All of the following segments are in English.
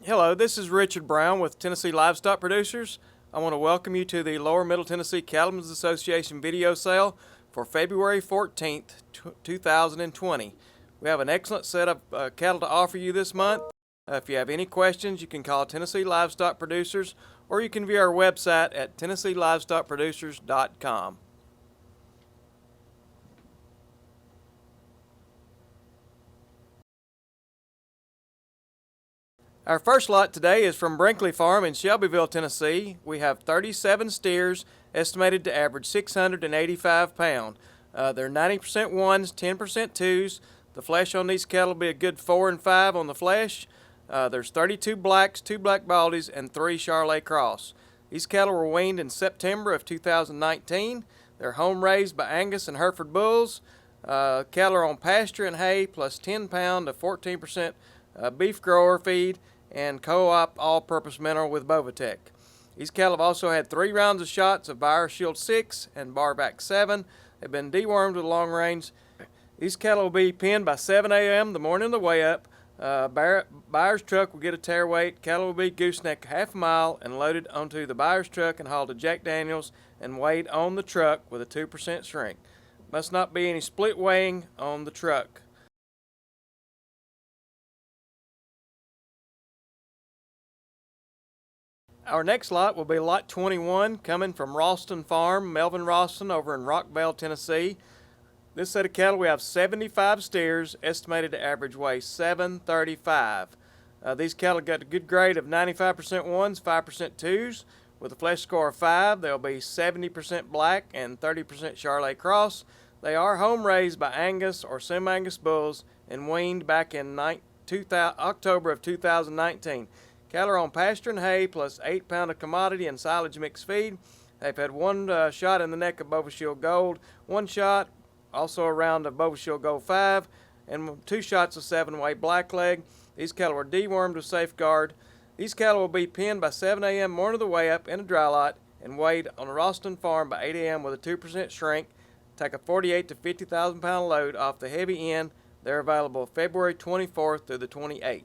Hello, this is Richard Brown with Tennessee Livestock Producers. I want to welcome you to the Lower Middle Tennessee Cattlemen's Association video sale for February 14th, 2020. We have an excellent set of cattle to offer you this month. If you have any questions, you can call Tennessee Livestock Producers or you can view our website at TennesseeLivestockProducers.com. Our first lot today is from Brinkley Farm in Shelbyville, Tennessee. We have 37 steers estimated to average 685 pounds. They're 90% ones, 10% twos. The flesh on these cattle will be a good 4 and 5 on the flesh. There's 32 blacks, 2 black baldies, and 3 Charolais Cross. These cattle were weaned in September of 2019. They're home raised by Angus and Hereford bulls. Cattle are on pasture and hay plus 10 pound to 14% beef grower feed and co-op all-purpose mineral with Bovatec. These cattle have also had 3 rounds of shots of BioShield 6 and Barvac 7. They've been dewormed with long range. These cattle will be penned by 7 a.m. the morning of the way up. Buyer's truck will get a tear weight. Cattle will be gooseneck half a mile and loaded onto the buyer's truck and hauled to Jack Daniels and weighed on the truck with a 2% shrink. Must not be any split weighing on the truck. Our next lot will be lot 21 coming from Ralston Farm, Melvin Ralston over in Rockvale, Tennessee. This set of cattle we have 75 steers estimated to average weight 735. These cattle got a good grade of 95% ones, 5% twos. With a flesh score of 5, they'll be 70% black and 30% Charolais Cross. They are home raised by Angus or Semi-Angus bulls and weaned back in October of 2019. Cattle are on pasture and hay plus 8 pound of commodity and silage mixed feed. They've had 1 shot in the neck of Bovishield Gold, 1 shot, also a round of Bovishield Gold 5, and 2 shots of 7-way blackleg. These cattle were dewormed with Safeguard. These cattle will be penned by 7 a.m. morning of the way up in a dry lot and weighed on a Ralston farm by 8 a.m. with a 2% shrink. Take a 48 to 50,000 pound load off the heavy end. They're available February 24th through the 28th.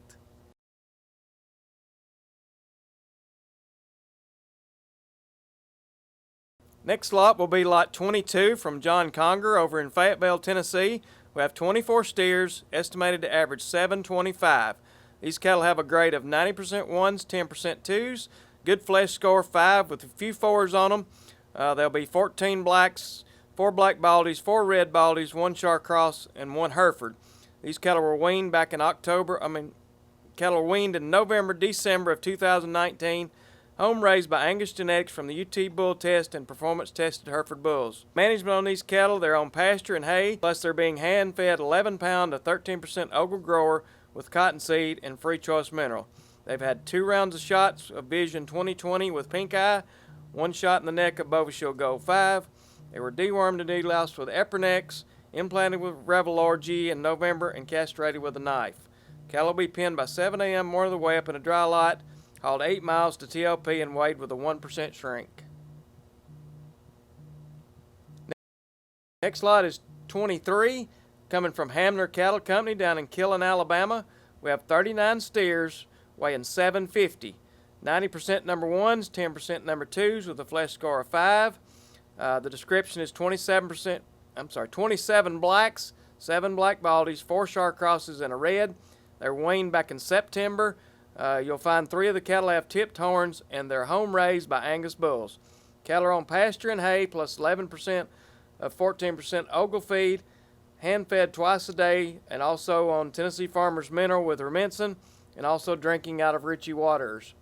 Next lot will be lot 22 from John Conger over in Fayetteville, Tennessee. We have 24 steers estimated to average 725. These cattle have a grade of 90% ones, 10% twos, good flesh score 5 with a few 4s on them. There'll be 14 blacks, 4 black baldies, 4 red baldies, 1 Char Cross, and 1 Hereford. These cattle were weaned back in cattle were weaned in November, December of 2019. Home raised by Angus Genetics from the UT Bull Test and Performance Tested Hereford Bulls. Management on these cattle, they're on pasture and hay, plus they're being hand-fed 11 pound to 13% Ogle grower with cottonseed and free choice mineral. They've had 2 rounds of shots of Vision 2020 with pink eye, 1 shot in the neck of Bovishield Gold 5. They were dewormed and deloused with Epernex, implanted with Revelor G in November, and castrated with a knife. Cattle will be penned by 7 a.m. morning of the way up in a dry lot, hauled 8 miles to TLP and weighed with a 1% shrink. Next lot is 23, coming from Hamner Cattle Company down in Killen, Alabama. We have 39 steers weighing 750. 90% number 1s, 10% number 2s with a flesh score of 5. The description is 27 blacks, 7 black baldies, 4 Char Crosses, and a red. They're weaned back in September. You'll find 3 of the cattle have tipped horns, and they're home raised by Angus bulls. Cattle are on pasture and hay plus 11% of 14% Ogle feed, hand fed twice a day, and also on Tennessee Farmers Mineral with Rumensin, and also drinking out of Ritchie Waters.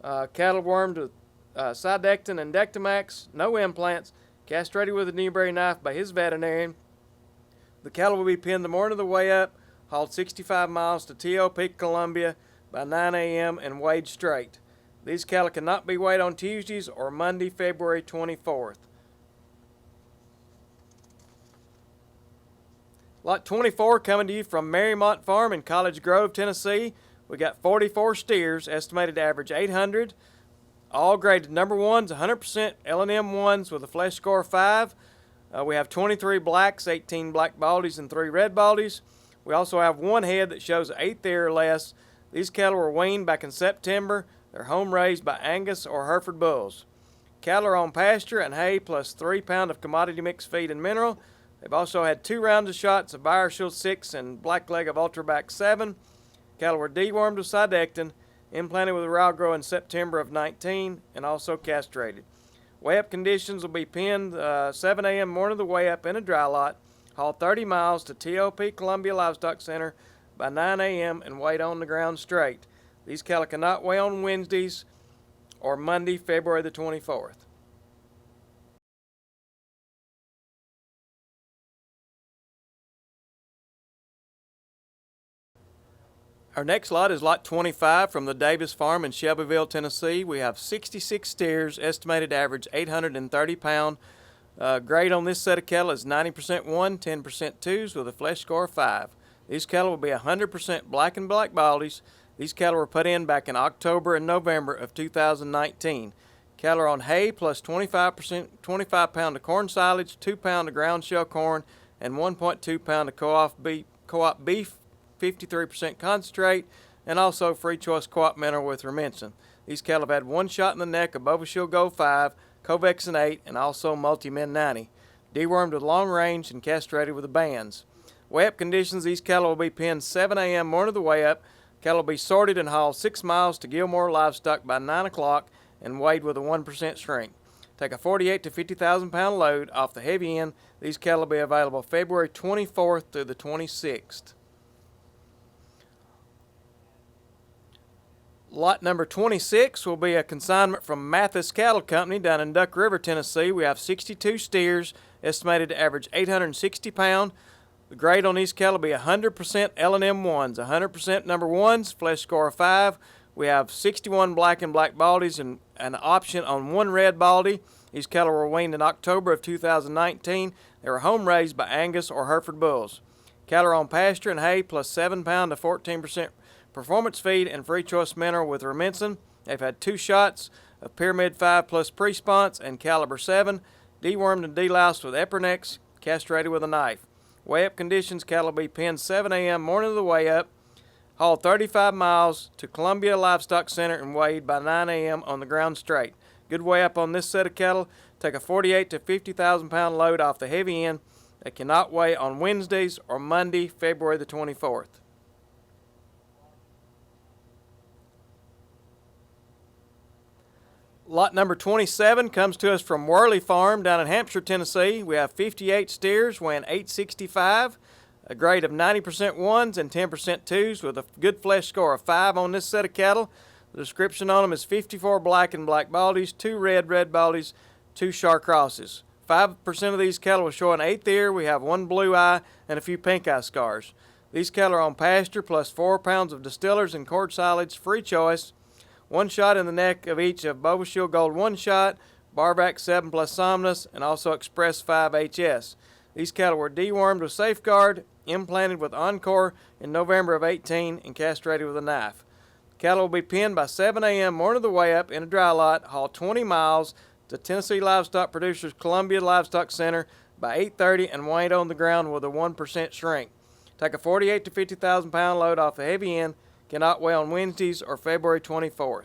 Cattle wormed with Sidectin and Dectomax, no implants, castrated with a Newberry knife by his veterinarian. The cattle will be penned the morning of the way up, hauled 65 miles to TLP, Columbia, by 9 a.m. and weighed straight. These cattle cannot be weighed on Tuesdays or Monday, February 24th. Lot 24 coming to you from Marymont Farm in College Grove, Tennessee. We got 44 steers estimated to average 800. All graded number 1s, 100% L&M 1s with a flesh score of 5. We have 23 blacks, 18 black baldies, and 3 red baldies. We also have 1 head that shows 1/8 ear or less. These cattle were weaned back in September. They're home raised by Angus or Hereford bulls. Cattle are on pasture and hay plus 3 pounds of commodity mix feed and mineral. They've also had 2 rounds of shots of BioShield 6 and Blackleg of Ultrabac 7. Cattle were dewormed with Sidectin, implanted with Ralgro in September of 19, and also castrated. Weigh-up conditions will be penned 7 a.m. morning of the weigh-up in a dry lot, haul 30 miles to TOP Columbia Livestock Center by 9 a.m. and weighed on the ground straight. These cattle cannot weigh on Wednesdays or Monday, February the 24th. Our next lot is lot 25 from the Davis Farm in Shelbyville, Tennessee. We have 66 steers, estimated to average 830 pound. Grade on this set of cattle is 90% 1, 10% 2s with a flesh score of 5. These cattle will be 100% black and black baldies. These cattle were put in back in October and November of 2019. Cattle are on hay plus 25 pound of corn silage, 2 pound of ground shell corn, and 1.2 pound of co-op beef 53% concentrate, and also free choice co-op mineral with Rumensin. These cattle have had 1 shot in the neck of Bovashield Gold 5, Covexin 8, and also Multi-Min 90. Dewormed with long range and castrated with the bands. Weigh-up conditions, these cattle will be penned 7 a.m. morning of the weigh-up. Cattle will be sorted and hauled 6 miles to Gilmore Livestock by 9 o'clock and weighed with a 1% shrink. Take a 48 to 50,000 pound load off the heavy end. These cattle will be available February 24th through the 26th. Lot number 26 will be a consignment from Mathis Cattle Company down in Duck River, Tennessee. We have 62 steers, estimated to average 860 pound. The grade on these cattle will be 100% L&M 1s, 100% number 1s, flesh score of 5. We have 61 black and black baldies and an option on 1 red baldy. These cattle were weaned in October of 2019. They were home raised by Angus or Hereford bulls. Cattle are on pasture and hay plus 7 pound to 14% performance feed and free choice mineral with Rumensin. They've had 2 shots of Pyramid 5 plus Pre-Sponse and Caliber 7, dewormed and deloused with Epernex, castrated with a knife. Weigh-up conditions, cattle will be penned 7 a.m. morning of the weigh-up, hauled 35 miles to Columbia Livestock Center and weighed by 9 a.m. on the ground straight. Good weigh-up on this set of cattle. Take a 48 to 50,000 pound load off the heavy end. They cannot weigh on Wednesdays or Monday, February the 24th. Lot number 27 comes to us from Worley Farm down in Hampshire, Tennessee. We have 58 steers weighing 865, a grade of 90% 1s and 10% 2s with a good flesh score of 5 on this set of cattle. The description on them is 54 black and black baldies, 2 red baldies, 2 Shar crosses. 5% of these cattle will show an 8th ear. We have 1 blue eye and a few pink eye scars. These cattle are on pasture plus 4 pounds of distillers and cord silage, free choice. 1 shot in the neck of each of Bovashield Gold 1 shot, Barvac 7 plus Somnus, and also Express 5 HS. These cattle were dewormed with Safeguard, implanted with Encore in November of 18, and castrated with a knife. Cattle will be penned by 7 a.m. morning of the weigh-up in a dry lot, hauled 20 miles to Tennessee Livestock Producers Columbia Livestock Center by 8:30 and weighed on the ground with a 1% shrink. Take a 48 to 50,000 pound load off the heavy end. Cannot weigh on Wednesdays or February 24th.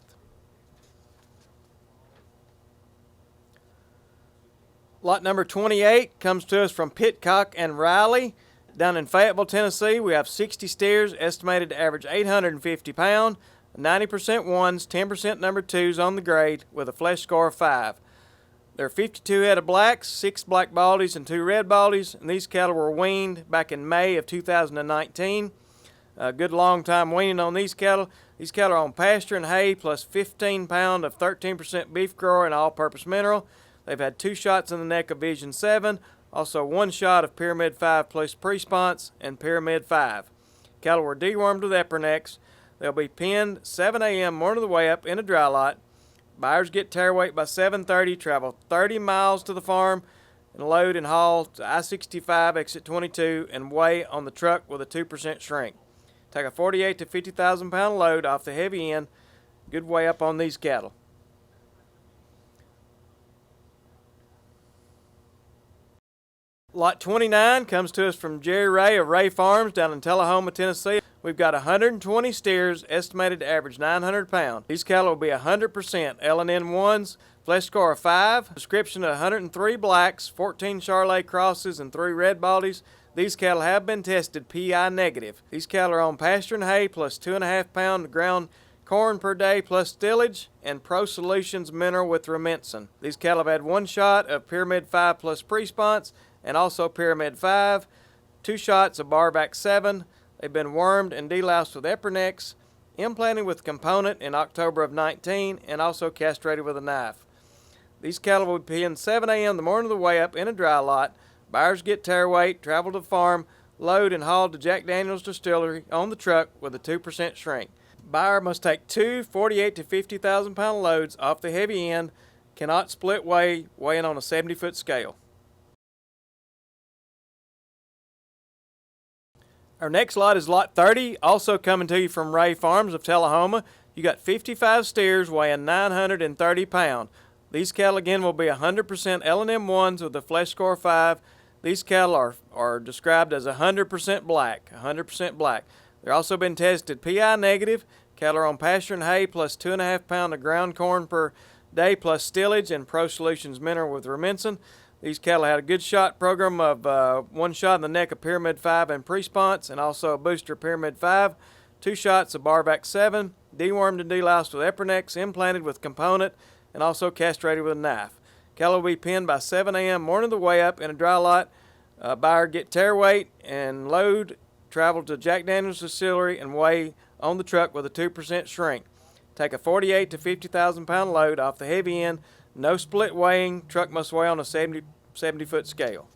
Lot number 28 comes to us from Pitcock and Riley down in Fayetteville, Tennessee. We have 60 steers estimated to average 850 pound, 90% 1s, 10% number 2s on the grade with a flesh score of 5. There are 52 head of blacks, 6 black baldies and 2 red baldies, and these cattle were weaned back in May of 2019. A good long time weaning on these cattle. These cattle are on pasture and hay plus 15 pound of 13% beef grower and all-purpose mineral. They've had 2 shots in the neck of Vision 7, also 1 shot of Pyramid 5 plus Pre-Sponse and Pyramid 5. Cattle were dewormed with Epernex. They'll be penned 7 a.m. morning of the weigh-up in a dry lot. Buyers get tare weight by 7:30, travel 30 miles to the farm, and load and haul to I-65 exit 22 and weigh on the truck with a 2% shrink. Take a 48 to 50,000 pound load off the heavy end. Good weigh up on these cattle. Lot 29 comes to us from Jerry Ray of Ray Farms down in Tullahoma, Tennessee. we've got 120 steers estimated to average 900 pounds. These cattle will be 100% L&N ones, flesh score of 5, description of 103 blacks, 14 Charolais crosses, and 3 red baldies. These cattle have been tested PI negative. These cattle are on pasture and hay plus 2.5 pound ground corn per day plus stillage and Pro Solutions mineral with Rumensin. These cattle have had 1 shot of Pyramid 5 plus pre-sponse and also Pyramid 5, 2 shots of Barbac 7. They've been wormed and deloused with Epernex, implanted with component in October of 19, and also castrated with a knife. These cattle will be in 7 a.m. the morning of the weigh up in a dry lot. Buyers get tare weight, travel to the farm, load and hauled to Jack Daniel's distillery on the truck with a 2% shrink. Buyer must take 2 48 to 50,000 pound loads off the heavy end, cannot split weighing on a 70-foot scale. Our next lot is lot 30, also coming to you from Ray Farms of Tullahoma. You got 55 steers weighing 930 pounds. These cattle again will be 100% L&M ones with a flesh score of 5. These cattle are described as 100% black, 100% black. They're also been tested PI negative. Cattle are on pasture and hay plus 2.5 pounds of ground corn per day plus stillage and Pro Solutions mineral with Rumensin. These cattle had a good shot program of 1 shot in the neck of Pyramid 5 and pre-sponse, and also a booster Pyramid 5, 2 shots of Barbac 7, dewormed and deloused with Epernex, implanted with component, and also castrated with a knife. Cattle will be pinned by 7 a.m. morning of the weigh up in a dry lot. Buyer get tare weight and load, travel to Jack Daniel's distillery and weigh on the truck with a 2% shrink. Take a 48 to 50,000 pound load off the heavy end. No split weighing. Truck must weigh on a 70-foot scale.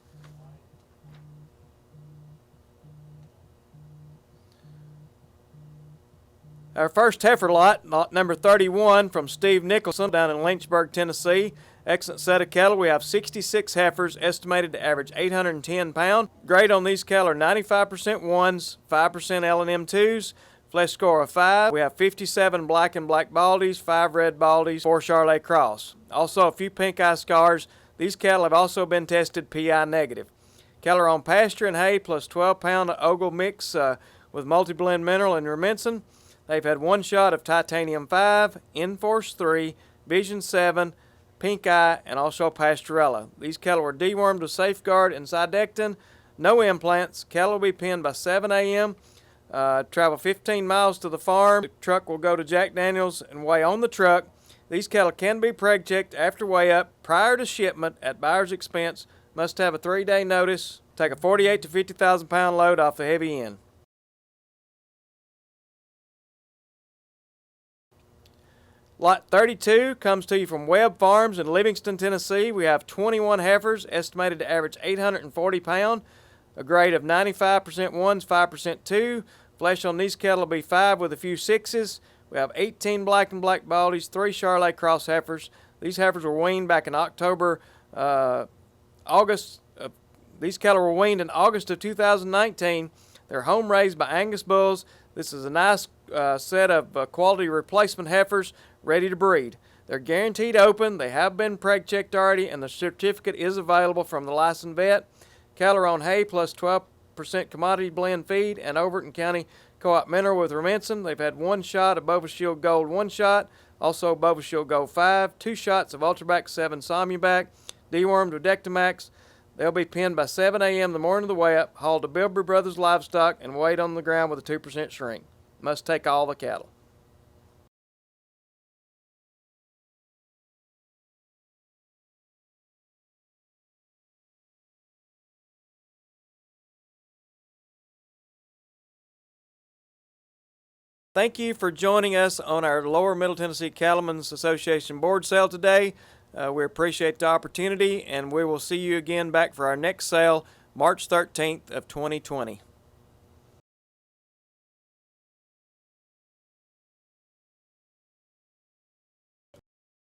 Our first heifer lot number 31 from Steve Nicholson down in Lynchburg, Tennessee. Excellent set of cattle. We have 66 heifers estimated to average 810 pounds. Grade on these cattle are 95% ones, 5% L&M twos. Flesh score of 5. We have 57 black and black baldies, 5 red baldies, 4 Charolais cross. Also a few pink eye scars. These cattle have also been tested PI negative. Cattle are on pasture and hay plus 12 pound of Ogle mix with multi-blend mineral and Rumensin. They've had 1 shot of Titanium 5, Enforce 3, Vision 7, Pink Eye, and also Pastorella. These cattle were dewormed with Safeguard and Zydectin. No implants. Cattle will be pinned by 7 a.m. Travel 15 miles to the farm. The truck will go to Jack Daniel's and weigh on the truck. These cattle can be preg checked after weigh up prior to shipment at buyer's expense. Must have a 3-day notice. Take a 48 to 50,000 pound load off the heavy end. Lot 32 comes to you from Webb Farms in Livingston, Tennessee. We have 21 heifers estimated to average 840 pounds. A grade of 95% ones, 5% two. Flesh on these cattle will be 5 with a few 6s. We have 18 black and black baldies, 3 Charolais cross heifers. These heifers were weaned back in August. These cattle were weaned in August of 2019. They're home raised by Angus bulls. This is a nice set of quality replacement heifers ready to breed. They're guaranteed open. They have been preg checked already, and the certificate is available from the licensed vet. Cattle are on hay plus 12% commodity blend feed and Overton County Co-op mineral with Rumensin. They've had 1 shot of Bovashield Gold 1 shot, also Bovashield Gold 5, 2 shots of Ultrabac 7 Somubac, dewormed with Dectomax. They'll be pinned by 7 a.m. the morning of the weigh up, hauled to Bilber Brothers Livestock, and weighed on the ground with a 2% shrink. Must take all the cattle. Thank you for joining us on our Lower Middle Tennessee Cattlemen's Association board sale today. We appreciate the opportunity, and we will see you again back for our next sale, March 13th of 2020.